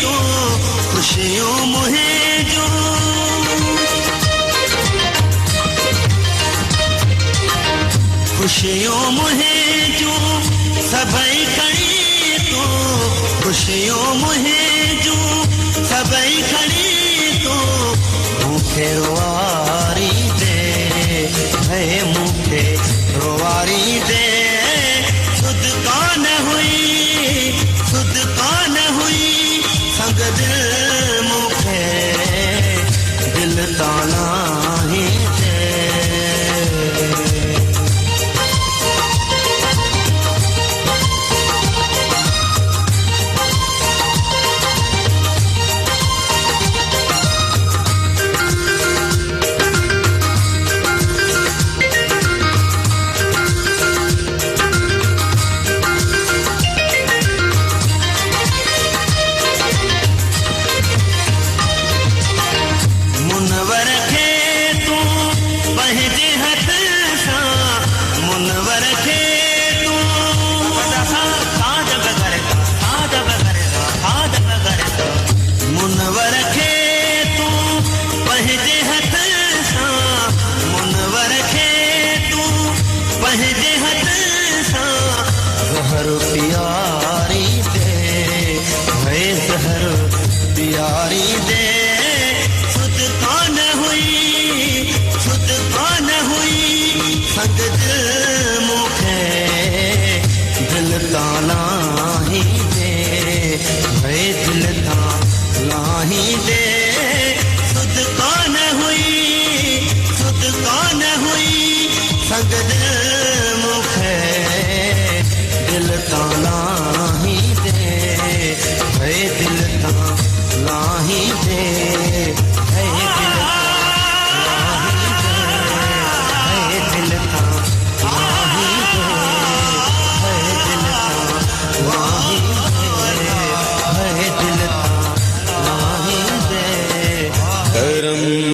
तो खुशियों मुहे जो खुशियों मुहे जो सबई खड़ी तो खुशियों मुहे जो सबई खड़ी तो मुखे रोवारी दे है मुखे रोवारी दे सुध कान हुई संग दिल मुखे दिल ताना ही दे संग दिल मुखे दिल ताना